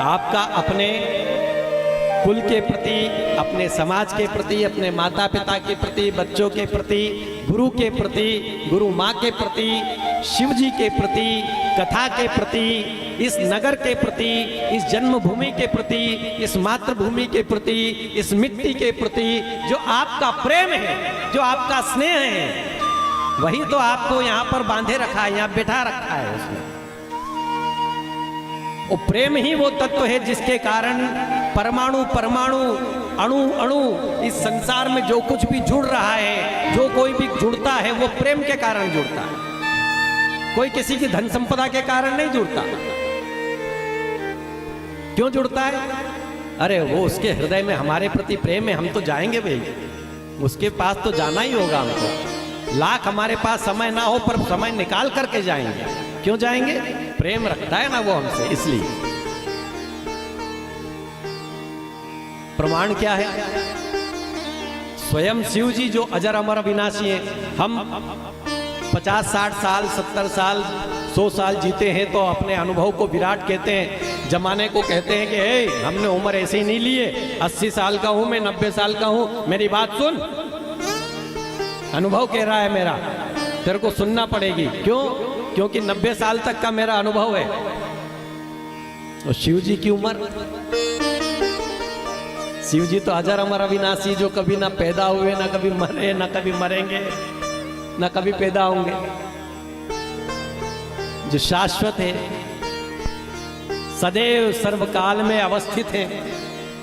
आपका अपने कुल के प्रति, अपने समाज के प्रति, अपने माता पिता के प्रति, बच्चों के प्रति, गुरु के प्रति, गुरु माँ के प्रति, शिव जी के प्रति, कथा के प्रति, इस नगर के प्रति, इस जन्मभूमि के प्रति, इस मातृभूमि के प्रति, इस मिट्टी के प्रति जो आपका प्रेम है, जो आपका स्नेह है, वही तो आपको यहाँ पर बांधे रखा है, यहाँ बैठा रखा है। उसमें वो प्रेम ही वो तत्व है जिसके कारण परमाणु परमाणु, अणु अणु, इस संसार में जो कुछ भी जुड़ रहा है, जो कोई भी जुड़ता है वो प्रेम के कारण जुड़ता है। कोई किसी की धन संपदा के कारण नहीं जुड़ता। क्यों जुड़ता है? अरे वो उसके हृदय में हमारे प्रति प्रेम है, हम तो जाएंगे भाई, उसके पास तो जाना ही होगा हमको। लाख हमारे पास समय ना हो पर समय निकाल करके जाएंगे। क्यों जाएंगे? प्रेम रखता है ना वो हमसे, इसलिए। प्रमाण क्या है? स्वयं शिव जी जो अजर अमर अविनाशी है, हम 50-60 साल, 70 साल, 100 साल जीते हैं तो अपने अनुभव को विराट कहते हैं। जमाने को कहते हैं कि हे, हमने उम्र ऐसे ही नहीं ली है, 80 साल का हूं मैं, 90 साल का हूं, मेरी बात सुन। अनुभव कह रहा है मेरा, तेरे को सुनना पड़ेगी। क्यों? क्योंकि 90 साल तक का मेरा अनुभव है। और शिव जी की उम्र, शिव जी तो अजर अमर अविनाशी, जो कभी ना पैदा हुए, ना कभी मरे, ना कभी मरेंगे, ना कभी पैदा होंगे, जो शाश्वत है, सदैव सर्वकाल में अवस्थित है।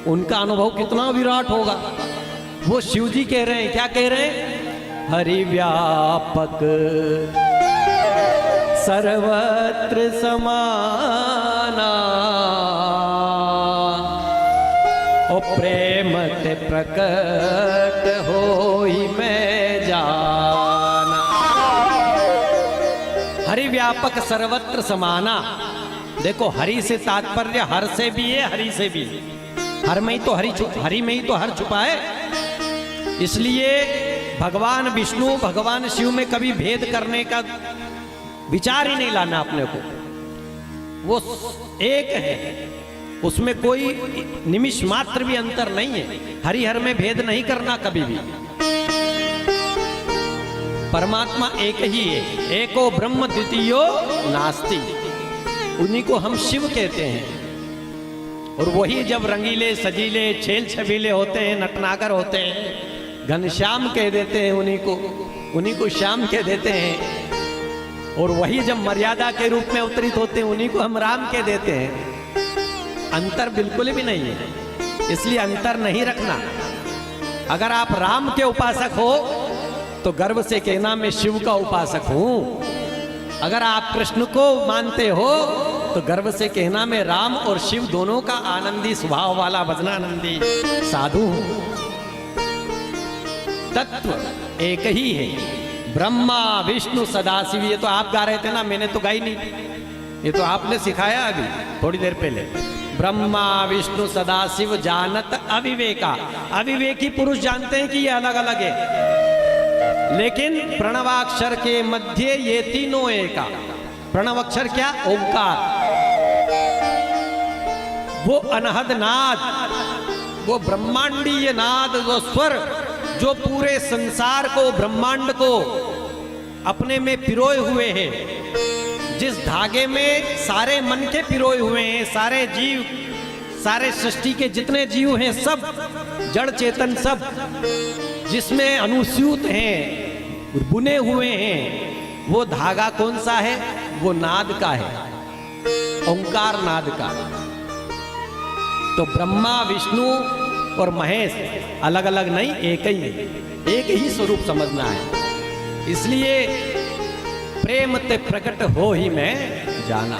उनका अनुभव कितना विराट होगा। वो शिव जी कह रहे हैं, क्या कह रहे हैं? हरि व्यापक सर्वत्र समाना, ओ प्रेम ते प्रकट होई मैं जाना। हरि व्यापक सर्वत्र समाना। देखो, हरि से तात्पर्य हर से भी है, हरि से भी। हर में ही तो हरि में ही तो हर छुपा है। इसलिए भगवान विष्णु, भगवान शिव में कभी भेद करने का विचार ही नहीं लाना अपने को। वो एक है, उसमें कोई निमिष मात्र भी अंतर नहीं है। हरिहर में भेद नहीं करना कभी भी। परमात्मा एक ही है, एको ब्रह्म द्वितीयो नास्ति। उन्हीं को हम शिव कहते हैं। और वही जब रंगीले सजीले छेल छबीले होते हैं, नटनागर होते हैं, घनश्याम कह देते हैं उन्हीं को श्याम कह देते हैं। और वही जब मर्यादा के रूप में अवतरित होते हैं, उन्हीं को हम राम कह देते हैं। अंतर बिल्कुल भी नहीं है, इसलिए अंतर नहीं रखना। अगर आप राम के उपासक हो तो गर्व से कहना मैं शिव का उपासक हूं। अगर आप कृष्ण को मानते हो तो गर्व से कहना मैं राम और शिव दोनों का आनंदी स्वभाव वाला भजनानंदी साधु हूं। तत्व एक ही है, ब्रह्मा विष्णु सदाशिव। ये तो आप गा रहे थे ना, मैंने तो गाई नहीं, ये तो आपने सिखाया अभी थोड़ी देर पहले। ब्रह्मा विष्णु सदाशिव जानत अविवेका। अविवेकी पुरुष जानते हैं कि ये अलग अलग है, लेकिन प्रणवाक्षर के मध्य ये तीनों एका। प्रणवाक्षर क्या? ओंकार। वो अनहद नाद, वो ब्रह्मांडीय नाद, वो स्वर जो पूरे संसार को, ब्रह्मांड को अपने में पिरोए हुए हैं। जिस धागे में सारे मन के पिरोए हुए हैं, सारे जीव, सारे सृष्टि के जितने जीव हैं, सब जड़ चेतन, सब जिसमें अनुस्यूत हैं, बुने हुए हैं, वो धागा कौन सा है? वो नाद का है, ओंकार नाद का। तो ब्रह्मा विष्णु और महेश अलग अलग नहीं, एक ही है, एक ही स्वरूप समझना है। इसलिए प्रेम ते प्रकट हो ही मैं जाना।